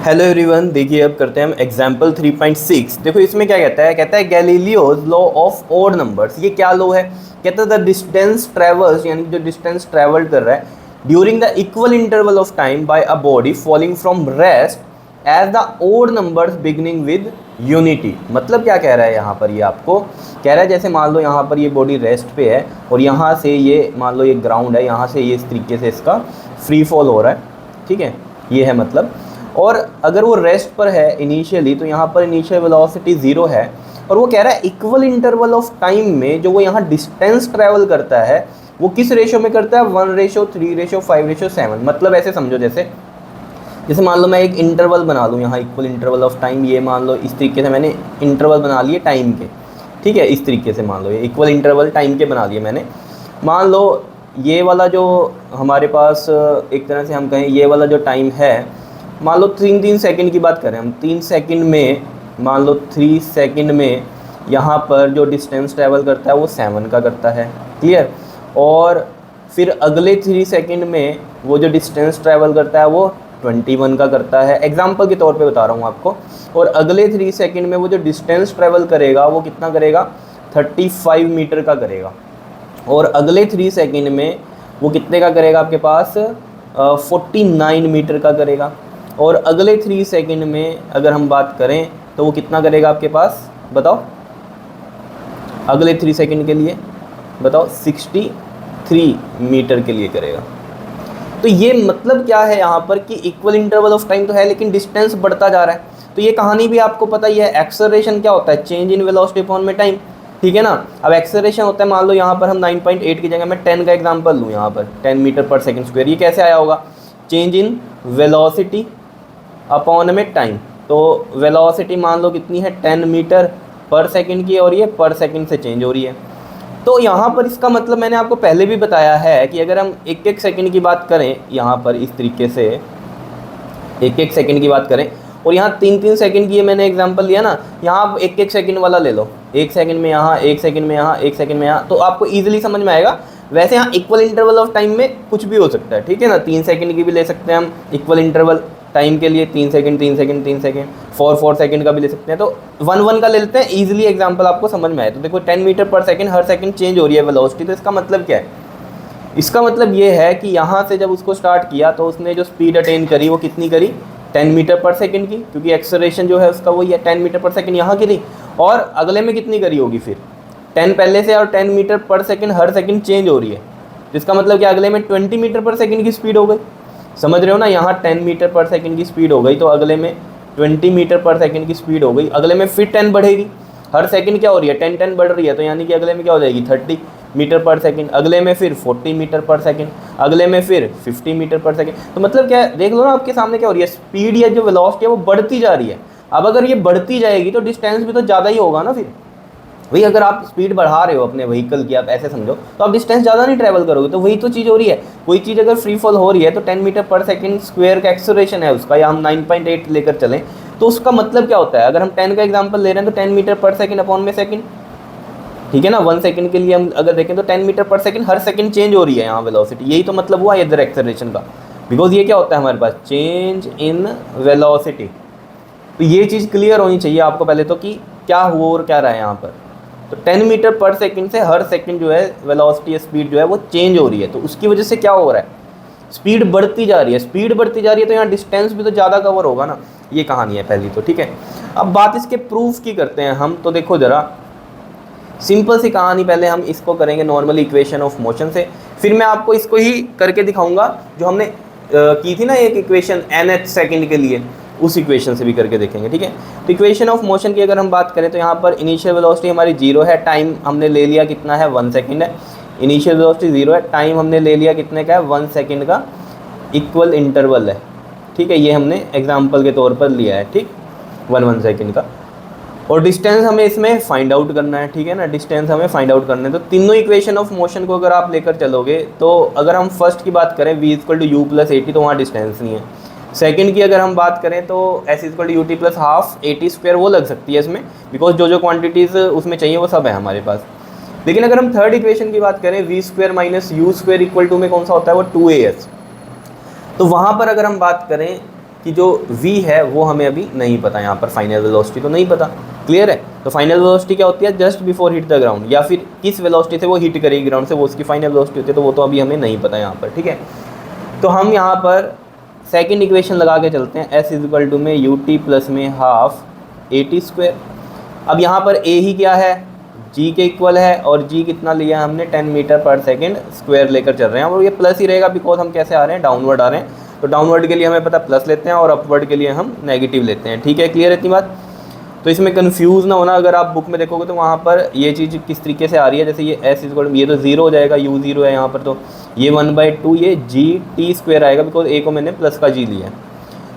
Hello everyone, देखिए अब करते हैं हम एग्जाम्पल 3.6। देखो इसमें क्या कहता है Galileo's law of odd numbers. ये क्या लॉ है? कहता है द डिस्टेंस ट्रेवल्स, यानी जो डिस्टेंस ट्रेवल कर रहा है during the equal interval of time by a body falling from rest as the odd numbers beginning with unity. मतलब क्या कह रहा है यहाँ पर? ये आपको कह रहा है जैसे मान लो यहाँ पर ये बॉडी रेस्ट पे है और यहाँ से ये मान लो ये ग्राउंड है, यहाँ से ये इस तरीके से इसका फ्री फॉल हो रहा है, ठीक है, ये है मतलब। और अगर वो रेस्ट पर है इनिशियली तो यहाँ पर इनिशियल वेलोसिटी 0 है और वो कह रहा है इक्वल इंटरवल ऑफ टाइम में जो वो यहाँ डिस्टेंस ट्रैवल करता है वो किस रेशो में करता है? 1:3:5:7। मतलब ऐसे समझो, जैसे मान लो मैं एक इंटरवल बना लूँ यहाँ, इक्वल इंटरवल ऑफ टाइम। ये मान लो इस तरीके से मैंने इंटरवल बना लिए टाइम के, ठीक है, इस तरीके से मान लो ये इक्वल इंटरवल टाइम के बना लिए मैंने। मान लो ये वाला जो हमारे पास एक तरह से हम कहें ये वाला जो टाइम है, मान लो 3 सेकंड की बात करें हम, 3 सेकंड में, मान लो 3 सेकंड में यहाँ पर जो डिस्टेंस ट्रैवल करता है वो 7 का करता है, क्लियर। और फिर अगले 3 सेकंड में वो जो डिस्टेंस ट्रैवल करता है वो 21 का करता है, एग्जाम्पल के तौर पे बता रहा हूँ आपको। और अगले 3 सेकंड में वो जो डिस्टेंस ट्रैवल करेगा वो कितना करेगा? 35 मीटर का करेगा। और अगले 3 सेकंड में वो कितने का करेगा आपके पास? 49 मीटर का करेगा। और अगले 3 सेकंड में अगर हम बात करें तो वो कितना करेगा आपके पास? बताओ, अगले 3 सेकंड के लिए बताओ, 63 मीटर के लिए करेगा। तो ये मतलब क्या है यहाँ पर कि इक्वल इंटरवल ऑफ टाइम तो है लेकिन डिस्टेंस बढ़ता जा रहा है। तो ये कहानी भी आपको पता ही है, एक्सेलरेशन क्या होता है? चेंज इन वेलोसिटी अपॉन में टाइम, ठीक है ना। अब एक्सेलरेशन होता है, मान लो यहाँ पर हम 9.8 की जगह मैं 10 का एग्जांपल लूँ, यहाँ पर 10 मीटर पर सेकंड स्क्वायर। ये कैसे आया होगा? चेंज इन वेलोसिटी अपॉन में टाइम। तो वेलोसिटी मान लो कितनी है? 10 मीटर पर सेकंड की, और ये पर सेकंड से चेंज हो रही है। तो यहाँ पर इसका मतलब मैंने आपको पहले भी बताया है कि अगर हम एक एक सेकंड की बात करें, यहाँ पर इस तरीके से एक एक सेकंड की बात करें, और यहाँ 3-3 सेकंड की ये मैंने एग्जांपल लिया ना, यहाँ आप एक एक सेकंड वाला ले लो, 1 सेकंड में यहाँ, 1 सेकंड में यहाँ, 1 सेकंड में यहाँ, तो आपको ईजिली समझ में आएगा। वैसे यहाँ इक्वल इंटरवल ऑफ टाइम में कुछ भी हो सकता है, ठीक है ना। 3 सेकंड की भी ले सकते हैं हम इक्वल इंटरवल टाइम के लिए, 3 सेकंड 3 सेकंड 3 सेकंड, 4 सेकंड का भी ले सकते हैं। तो 1 का ले लेते हैं, ईजिली एग्जाम्पल आपको समझ में आए। तो देखो 10 मीटर पर सेकंड, हर सेकंड चेंज हो रही है वेलोसिटी। तो इसका मतलब क्या है? इसका मतलब ये है कि यहाँ से जब उसको स्टार्ट किया तो उसने जो स्पीड अटेन करी वो कितनी करी? 10 मीटर पर सेकंड की, क्योंकि एक्सेलरेशन जो है उसका वही है 10 मीटर पर सेकंड यहाँ की थी। और अगले में कितनी करी होगी फिर? 10 पहले से, और 10 मीटर पर सेकंड हर सेकंड चेंज हो रही है। जिसका मतलब कि अगले में 20 मीटर पर सेकंड की स्पीड हो गई। समझ रहे हो ना? यहाँ 10 मीटर पर सेकंड की स्पीड हो गई तो अगले में 20 मीटर पर सेकंड की स्पीड हो गई। अगले में फिर 10 बढ़ेगी, हर सेकंड क्या हो रही है? 10 बढ़ रही है, तो यानी कि अगले में क्या हो जाएगी? 30 मीटर पर सेकंड। अगले में फिर 40 मीटर पर सेकंड, अगले में फिर 50 मीटर पर सेकंड। तो मतलब क्या है? देख लो ना आपके सामने क्या हो रही है, स्पीड या जो वेलोसिटी है वो बढ़ती जा रही है। अब अगर ये बढ़ती जाएगी तो डिस्टेंस भी तो ज़्यादा ही होगा ना। फिर वही, अगर आप स्पीड बढ़ा रहे हो अपने व्हीकल की, आप ऐसे समझो, तो आप डिस्टेंस ज़्यादा नहीं ट्रैवल करोगे। तो वही तो चीज़ हो रही है। कोई चीज़ अगर फ्री फॉल हो रही है तो 10 मीटर पर सेकंड स्क्वायर का एक्सेलरेशन है उसका, या हम 9.8 लेकर चलें तो उसका मतलब क्या होता है? अगर हम 10 का एग्जाम्पल ले रहे हैं तो 10 मीटर पर सेकंड अपॉन में सेकंड, ठीक है ना। 1 सेकंड के लिए हम अगर देखें तो 10 मीटर पर सेकंड हर सेकंड चेंज हो रही है यहाँ वेलोसिटी। यही तो मतलब हुआ इधर एक्सेलरेशन का, बिकॉज ये क्या होता है हमारे पास? Change in velocity. तो ये चीज़ क्लियर होनी चाहिए आपको पहले तो कि क्या हुआ और क्या रहा है यहाँ पर। तो 10 मीटर पर सेकंड से हर सेकंड जो है वेलोसिटी, स्पीड जो है वो चेंज हो रही है। तो उसकी वजह से क्या हो रहा है? स्पीड बढ़ती जा रही है। स्पीड बढ़ती जा रही है तो यहाँ डिस्टेंस भी तो ज़्यादा कवर होगा ना। ये कहानी है पहली तो, ठीक है। अब बात इसके प्रूफ की करते हैं हम। तो देखो ज़रा सिंपल सी कहानी, पहले हम इसको करेंगे नॉर्मल इक्वेशन ऑफ मोशन से, फिर मैं आपको इसको ही करके दिखाऊंगा जो हमने की थी ना एक इक्वेशन nth सेकंड के लिए, उस इक्वेशन से भी करके देखेंगे, ठीक है। तो इक्वेशन ऑफ मोशन की अगर हम बात करें तो यहाँ पर इनिशियल वेलोसिटी हमारी 0 है, टाइम हमने ले लिया कितना है? 1 सेकंड है। इनिशियल वेलोसिटी 0 है, टाइम हमने ले लिया कितने का है? 1 सेकंड का इक्वल इंटरवल है, ठीक है। ये हमने एग्जाम्पल के तौर पर लिया है, ठीक, 1 सेकंड का। और डिस्टेंस हमें इसमें फाइंड आउट करना है, ठीक है ना। डिस्टेंस हमें फाइंड आउट करना है। तो तीनों इक्वेशन ऑफ मोशन को अगर आप लेकर चलोगे तो अगर हम फर्स्ट की बात करें v = u + at, तो वहाँ डिस्टेंस नहीं है। सेकंड की अगर हम बात करें तो s = ut + हाफ at², वो लग सकती है इसमें, बिकॉज जो क्वांटिटीज़ उसमें चाहिए वो सब है हमारे पास। लेकिन अगर हम थर्ड इक्वेशन की बात करें v² - u² = में कौन सा होता है? वो 2as। तो वहाँ पर अगर हम बात करें कि जो v है वो हमें अभी नहीं पता, यहाँ पर फाइनल वेलोसिटी तो नहीं पता। क्लियर है? तो फाइनल वेलोसिटी क्या होती है? Just before hit the ground, या फिर किस वेलोसिटी से वो हिट करेगी ग्राउंड से, वो उसकी फाइनल वेलोसिटी होती है, तो वो तो अभी हमें नहीं पता यहाँ पर। ठीक है, तो हम यहाँ पर सेकेंड इक्वेशन लगा के चलते हैं, s इक्वल टू में यू टी प्लस में हाफ ए टी स्क्वायर। अब यहाँ पर a ही क्या है? g के इक्वल है, और g कितना लिया हमने? 10 मीटर पर सेकेंड स्क्वायर लेकर चल रहे हैं, और ये प्लस ही रहेगा बिकॉज हम कैसे आ रहे हैं? डाउनवर्ड आ रहे हैं। तो डाउनवर्ड के लिए हमें पता प्लस लेते हैं और अपवर्ड के लिए हम नेगेटिव लेते हैं। ठीक है, क्लियर है इतनी बात? तो इसमें कंफ्यूज ना होना, अगर आप बुक में देखोगे तो वहाँ पर ये चीज़ किस तरीके से आ रही है, जैसे ये s इक्वल, ये तो जीरो हो जाएगा, u जीरो है यहाँ पर, तो ये 1/2 ये g t स्क्वायर आएगा बिकॉज a को मैंने प्लस का g लिया है।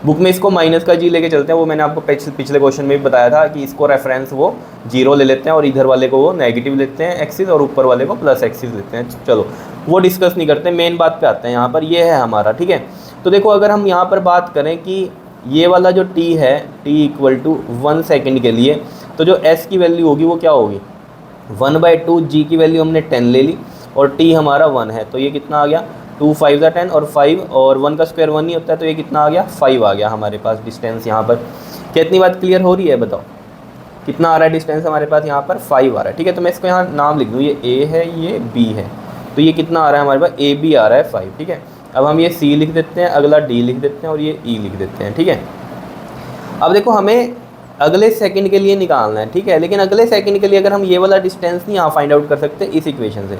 बुक में इसको माइनस का g लेके चलते हैं, वो मैंने आपको पिछले क्वेश्चन में भी बताया था कि इसको रेफरेंस वो जीरो ले लेते हैं और इधर वाले को वो नेगेटिव लेते हैं एक्सिस, और ऊपर वाले को प्लस एक्सिस लेते हैं। चलो वो डिस्कस नहीं करते, मेन बात पे आते हैं। यहाँ पर ये है हमारा। ठीक है, तो देखो अगर हम यहाँ पर बात करें कि ये वाला जो t है, t इक्वल टू 1 सेकेंड के लिए, तो जो s की वैल्यू होगी वो क्या होगी? 1/2, g की वैल्यू हमने 10 ले ली और t हमारा 1 है, तो ये कितना आ गया? 2 5 10 और 5, और 1 का स्क्वायर 1 ही होता है, तो ये कितना आ गया? 5 आ गया हमारे पास डिस्टेंस यहाँ पर। कितनी बात क्लियर हो रही है? बताओ कितना आ रहा है डिस्टेंस हमारे पास? यहाँ पर 5 आ रहा है। ठीक है, तो मैं इसको यहाँ नाम लिख दूँ, ये a है, ये b है, तो ये कितना आ रहा है हमारे पास? a b आ रहा है 5। ठीक है, अब हम ये c लिख देते हैं, अगला d लिख देते हैं और ये e लिख देते हैं। ठीक है, अब देखो हमें अगले सेकंड के लिए निकालना है। ठीक है, लेकिन अगले सेकंड के लिए अगर हम ये वाला डिस्टेंस नहीं यहाँ फाइंड आउट कर सकते इस इक्वेशन से,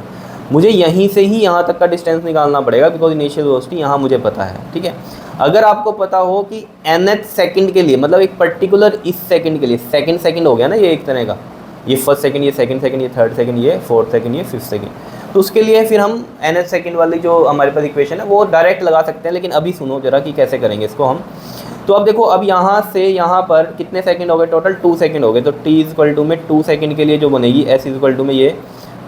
मुझे यहीं से ही यहाँ तक का डिस्टेंस निकालना पड़ेगा बिकॉज इनिशियल वेलोसिटी यहाँ मुझे पता है। ठीक है, अगर आपको पता हो कि nth सेकंड के लिए, मतलब एक पर्टिकुलर इस सेकंड के लिए, सेकंड हो गया ना ये एक तरह का, ये फर्स्ट सेकंड, ये सेकंड सेकंड, ये थर्ड सेकंड, ये फोर्थ सेकंड, ये फिफ्थ सेकंड, तो उसके लिए फिर हम nth सेकंड वाली जो हमारे पास इक्वेशन है वो डायरेक्ट लगा सकते हैं। लेकिन अभी सुनो जरा कि कैसे करेंगे इसको हम। तो अब देखो, अब यहाँ से यहाँ पर कितने सेकंड हो गए? टोटल 2 सेकंड हो गए। तो t इक्वल टू में 2 सेकंड के लिए जो बनेगी, s इक्वल टू में ये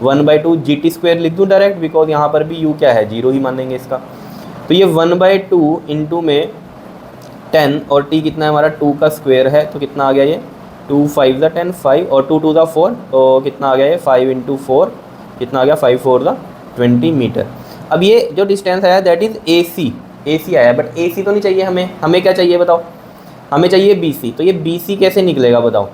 1/2 gt स्क्वायर लिख दूँ डायरेक्ट, बिकॉज यहाँ पर भी u क्या है? जीरो ही मानेंगे इसका। तो ये 1/2 इंटू में 10, और t कितना है हमारा? 2 का स्क्वायर है, तो कितना आ गया ये? 2 5 10 5, और 2 2 4, तो कितना आ गया ये? 5 इंटू 4, कितना आ गया? 5 4 20 मीटर। अब ये जो डिस्टेंस आया दैट इज़ AC आया, बट AC तो नहीं चाहिए हमें क्या चाहिए बताओ? हमें चाहिए BC। तो ये BC कैसे निकलेगा बताओ?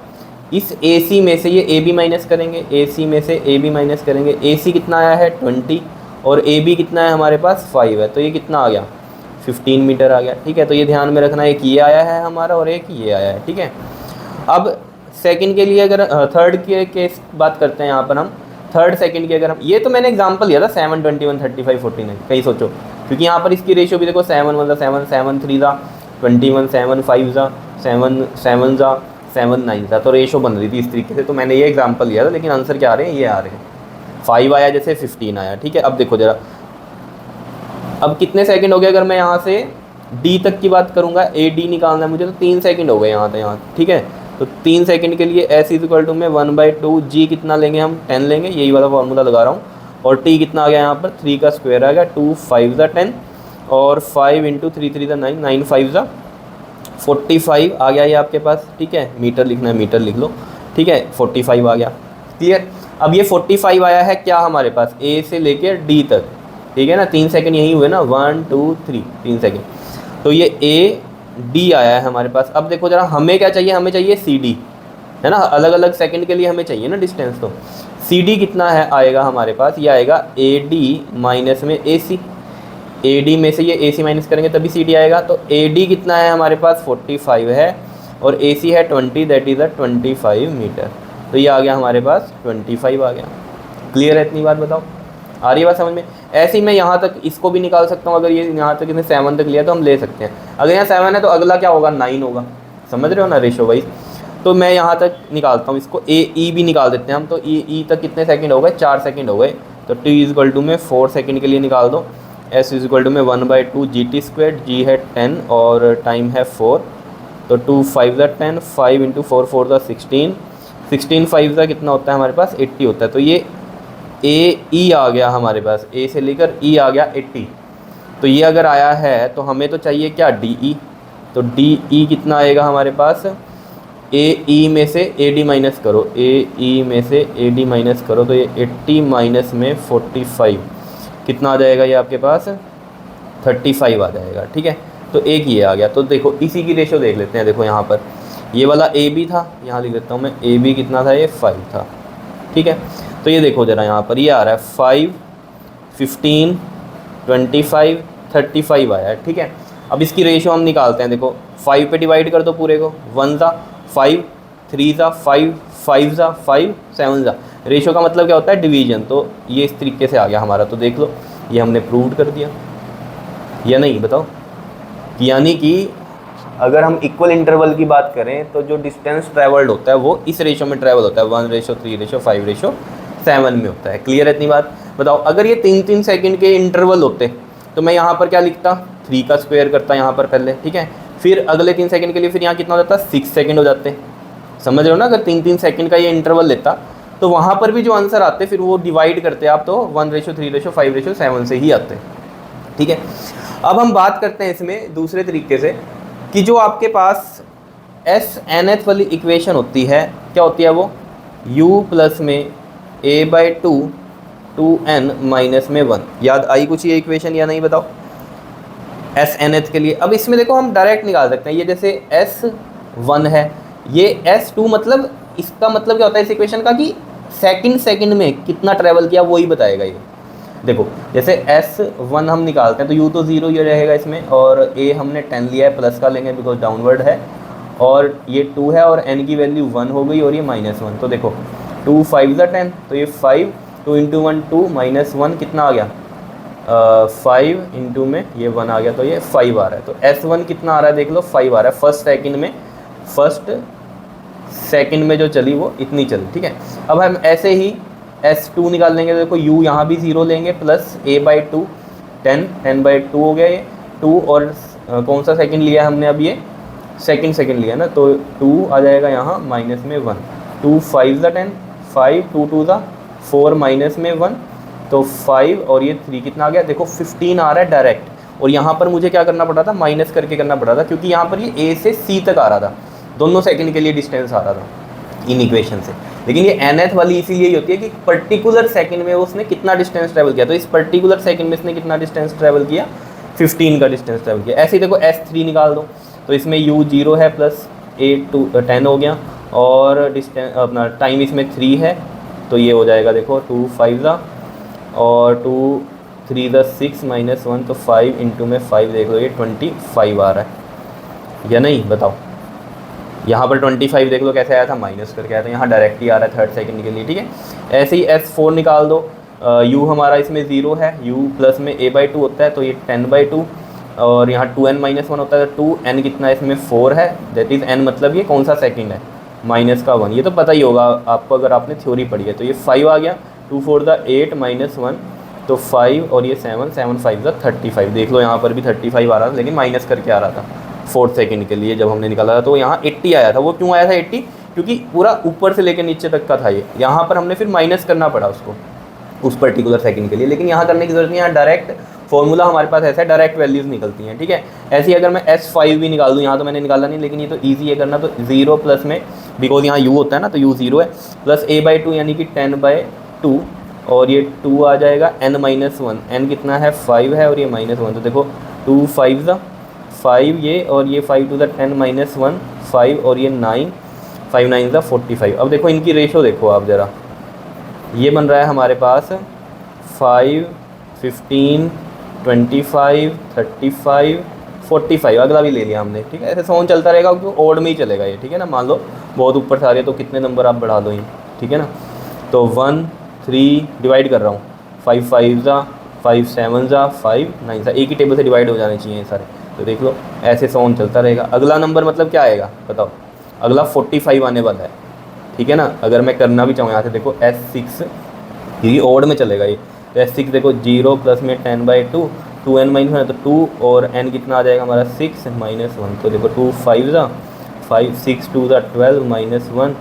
इस AC में से ये AB माइनस करेंगे, AC में से AB माइनस करेंगे। AC कितना आया है? 20, और AB कितना है हमारे पास? 5 है, तो ये कितना आ गया? 15 मीटर आ गया। ठीक है, तो ये ध्यान में रखना, एक ये आया है हमारा और एक ये आया है। ठीक है, अब सेकंड के लिए अगर थर्ड के केस बात करते हैं, यहाँ पर हम थर्ड सेकंड की, अगर हम, ये तो मैंने एग्जांपल लिया था 7 21 35 49, कहीं सोचो, क्योंकि यहाँ पर इसकी रेशियो भी देखो 7 1 7 7 3 21, 7 5 7 7 7 9, तो रेशो बन रही थी इस तरीके से। तो मैंने ये एग्जांपल लिया था, लेकिन आंसर क्या आ रहे हैं? ये आ रहे हैं, 5 आया जैसे 15 आया। ठीक है, अब देखो जरा, अब कितने सेकंड हो गए? अगर मैं यहाँ से डी तक की बात करूँगा, AD निकालना है मुझे, तो 3 सेकंड हो गए यहाँ से यहाँ। ठीक है, तो 3 सेकंड के लिए s इक्वल टू में 1/2 g कितना लेंगे हम? 10 लेंगे, यही वाला फार्मूला लगा रहा हूँ। और t कितना आ गया यहाँ पर? 3 का स्क्वायर आ गया, 2 5 10, और 5 इंटू 3 3 9, 9 5 45 आ गया ये आपके पास। ठीक है, मीटर लिखना है, मीटर लिख लो। ठीक है, 45 आ गया। क्लियर? अब ये 45 आया है क्या हमारे पास? A से लेकर D तक। ठीक है ना, 3 सेकंड यही हुए ना, 1 2 3, 3 सेकंड। तो ये AD आया है हमारे पास। अब देखो जरा, हमें क्या चाहिए? हमें चाहिए CD, है ना, अलग अलग सेकंड के लिए हमें चाहिए ना डिस्टेंस। तो CD कितना है आएगा हमारे पास? ये आएगा AD माइनस में AC। AD में से ये AC माइनस करेंगे तभी CD आएगा। तो AD कितना है हमारे पास? 45 है, और AC है 20, दैट इज़ 25 मीटर। तो ये आ गया हमारे पास 25 आ गया। क्लियर है इतनी बात? बताओ, आ रही है बात समझ में? ऐसे ही मैं यहाँ तक इसको भी निकाल सकता हूँ। अगर ये यहाँ तक इसने 7 तक लिया तो हम ले सकते हैं। अगर यहाँ 7 है तो अगला क्या होगा? 9 होगा। समझ रहे हो ना रेशो वाइज? तो मैं यहाँ तक निकालता हूँ इसको, AE भी निकाल देते हैं हम। तो E तक कितने सेकंड हो गए? 4 सेकंड हो गए। तो T इक्वल टू में 4 सेकंड के लिए निकाल दो। S इक्वल टू में 1/2 GT स्क्वायर, G है 10 और टाइम है 4। तो 2 5 10, 5 इंटू 4 4 16, 16 5 कितना होता है हमारे पास? 80 होता है। तो ये AE आ गया हमारे पास, A से लेकर E आ गया 80। तो ये अगर आया है तो हमें तो चाहिए क्या? DE। तो DE कितना आएगा हमारे पास? AE में से AD माइनस करो, AE में से AD माइनस करो, तो ये 80 माइनस में 45 कितना आ जाएगा? ये आपके पास 35 आ जाएगा। ठीक है, तो एक ये आ गया। तो देखो इसी की रेशो देख लेते हैं। देखो यहाँ पर ये वाला ए बी था, यहाँ लिख देता हूँ मैं, ए बी कितना था, ये 5 था, ठीक है। तो ये देखो ज़रा यहाँ पर ये आ रहा है 5, 15, 25, 35 आया है, ठीक है। अब इसकी रेशो हम निकालते हैं। देखो 5 पे डिवाइड कर दो पूरे को, 1 ज़ा 5, 3 ज़ा 5, 5 ज़ा 5, 7 ज़ा। रेशो का मतलब क्या होता है, डिवीजन। तो ये इस तरीके से आ गया हमारा। तो देख लो ये हमने प्रूव कर दिया या नहीं, बताओ। यानी कि अगर हम इक्वल इंटरवल की बात करें तो जो डिस्टेंस ट्रैवल्ड होता है वो इस रेशो में ट्रैवल होता है, 1:3:5:7 में होता है। क्लियर है इतनी बात। बताओ अगर ये 3-3 सेकंड के इंटरवल होते तो मैं यहाँ पर क्या लिखता, 3 का स्क्वायर करता यहाँ पर पहले, ठीक है। फिर अगले 3 सेकंड के लिए फिर यहाँ कितना हो जाता, 6 सेकंड हो जाते। समझ रहे हो ना। अगर 3-3 सेकंड का ये इंटरवल लेता तो वहाँ पर भी जो आंसर आते फिर वो डिवाइड करते आप तो 1:3:5:7 से ही आते, ठीक है। अब हम बात करते हैं इसमें दूसरे तरीके से कि जो आपके पास SNth वाली इक्वेशन होती है, क्या होती है वो, u प्लस में a/2 2n माइनस में 1। याद आई कुछ ये इक्वेशन या नहीं, बताओ SNth के लिए। अब इसमें देखो हम डायरेक्ट निकाल सकते हैं। ये जैसे S1 है, ये S2, मतलब इसका मतलब क्या होता है इस इक्वेशन का कि सेकंड में कितना ट्रैवल किया वही बताएगा ये। देखो जैसे S1 हम निकालते हैं तो u तो 0 ये रहेगा इसमें, और a हमने 10 लिया है, प्लस का लेंगे बिकॉज डाउनवर्ड है, और ये 2 है और n की वैल्यू 1 हो गई और ये -1। तो देखो 2 5 10, तो ये 5, 2 × 1 2 -1 कितना आ गया, 5 इंटू में ये 1 आ गया, तो ये 5 आ रहा है। तो S1 कितना आ रहा है देख लो, 5 आ रहा है। फर्स्ट सेकंड में जो चली वो इतनी चली, ठीक है। अब हम ऐसे ही S2 निकाल लेंगे। देखो u यहाँ भी 0 लेंगे, प्लस a/2 10/2 हो गया ये 2, और कौन सा सेकंड लिया हमने, अब ये सेकंड लिया ना, तो 2 आ जाएगा यहाँ माइनस में 1। 2 5 10, 5 2 2 4 माइनस में 1, तो 5 और ये 3 कितना आ गया, देखो 15 आ रहा है डायरेक्ट। और यहाँ पर मुझे क्या करना पड़ रहा था, माइनस करके करना पड़ रहा था, क्योंकि यहाँ पर ये a से c तक आ रहा था, दोनों सेकंड के लिए डिस्टेंस आ रहा था इन इक्वेशन से। लेकिन ये nth वाली इसीलिए ही होती है कि पर्टिकुलर सेकंड में उसने कितना डिस्टेंस ट्रैवल किया। तो इस पर्टिकुलर सेकंड में इसने कितना डिस्टेंस ट्रैवल किया, 15 का डिस्टेंस ट्रैवल किया। ऐसे ही देखो S3 निकाल दो, तो इसमें u 0 है, प्लस a 10 हो गया, और डिस्टेंस अपना टाइम इसमें 3 है, तो ये हो जाएगा देखो 2 5 और 2 3 6 -1, तो 5 इंटू में 5 देख लो ये 25 आ रहा है या नहीं, बताओ। यहाँ पर 25 देख लो कैसे आया था, माइनस करके आया था, यहाँ डायरेक्ट ही आ रहा है थर्ड सेकंड के लिए, ठीक है। ऐसे ही S4 निकाल दो, u हमारा इसमें 0 है, u प्लस में a/2 होता है, तो ये 10/2, और यहाँ 2n -1 होता है, तो 2n कितना है इसमें 4 है, दैट इज़ n मतलब ये कौन सा सेकंड है, -1। ये तो पता ही होगा आपको अगर आपने थ्योरी पढ़ी है। तो ये 5 आ गया, 2 4 8 -1, तो 5 और ये 7 7 5 35। देख लो यहाँ पर भी 35 आ रहा था, लेकिन माइनस करके आ रहा था 4 सेकंड के लिए जब हमने निकाला था। तो यहाँ 80 आया था। वो क्यों आया था 80, क्योंकि पूरा ऊपर से लेकर नीचे तक का था ये। यहाँ पर हमने फिर माइनस करना पड़ा उसको उस पर्टिकुलर सेकंड के लिए, लेकिन यहाँ करने की जरूरत नहीं है। यहाँ डायरेक्ट फॉर्मूला हमारे पास ऐसा है, डायरेक्ट वैल्यूज़ निकलती हैं, ठीक है। ऐसे ही अगर मैं S5 भी निकाल दूँ, यहाँ तो मैंने निकाला नहीं, लेकिन ये तो ईजी है करना। तो 0 प्लस में, बिकॉज यहाँ u होता है ना, तो u 0 है, प्लस a/2 यानी कि 10/2, और ये 2 आ जाएगा n -1, n कितना है 5 है, और ये -1, तो देखो 2 5 5 ये, और ये 5 2 10 -1 5, और ये 9 5 9 45। अब देखो इनकी रेशो देखो आप ज़रा, ये बन रहा है हमारे पास 5 15 25 35 45, अगला भी ले लिया हमने, ठीक है। ऐसे सॉन्ग चलता रहेगा क्योंकि ओड में ही चलेगा ये, ठीक है ना। मान लो बहुत ऊपर से आ रही है तो कितने नंबर आप बढ़ा दो, ठीक है ना। तो 1 3 डिवाइड कर रहा हूँ, 5 5 5 7 5 9 एक ही टेबल से डिवाइड हो जाने चाहिए सारे। तो देख लो ऐसे सॉन्ग चलता रहेगा। अगला नंबर मतलब क्या आएगा बताओ, अगला 45 आने वाला है, ठीक है ना। अगर मैं करना भी चाहूँ यहाँ से देखो S6, ये ओड में चलेगा ये, तो S6 देखो 0 प्लस में 10/2, 2n -1 है, तो 2 और n कितना आ जाएगा हमारा 6 -1, तो देखो 2 5 5 6 2 12 -1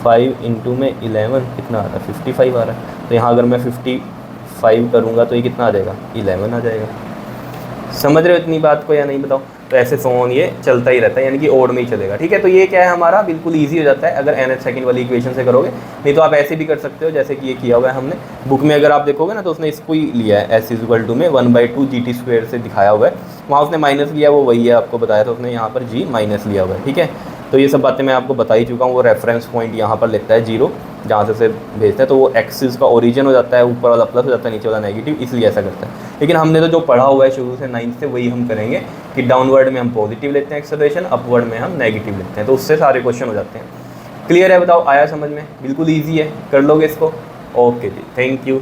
5 इंटू में 11 कितना आ रहा है 55 आ रहा है। तो यहाँ अगर मैं 55 करूँगा तो ये कितना आ जाएगा 11 आ जाएगा। समझ रहे हो इतनी बात को या नहीं, बताओ। तो ऐसे सोन ये चलता ही रहता है, यानी कि ओड में ही चलेगा, ठीक है। तो ये क्या है हमारा, बिल्कुल इजी हो जाता है अगर nth सेकंड वाली इक्वेशन से करोगे। नहीं तो आप ऐसे भी कर सकते हो जैसे कि ये किया हुआ है हमने बुक में। अगर आप देखोगे ना तो उसने इसको ही लिया है S = में 1/2 GT² से दिखाया हुआ है, वहाँ उसने माइनस लिया, वो वही है, आपको बताया था उसने, यहाँ पर जी माइनस लिया हुआ है, ठीक है। तो ये सब बातें मैं आपको बता ही चुका हूँ। वो रेफरेंस पॉइंट यहाँ पर लेता है 0, जहाँ से उसे भेजता है, तो वो एक्सिस का ओरिजिन हो जाता है, ऊपर वाला प्लस हो जाता है, नीचे वाला नेगेटिव, इसलिए ऐसा करता है। लेकिन हमने तो जो पढ़ा हुआ है शुरू से 9th से, वही हम करेंगे कि डाउनवर्ड में हम पॉजिटिव लेते हैं एक्सेलरेशन, अपवर्ड में हम नेगेटिव लेते हैं, तो उससे सारे क्वेश्चन हो जाते हैं। क्लियर है, बताओ, आया समझ में? बिल्कुल ईजी है, कर लोगे इसको? ओके जी, थैंक यू।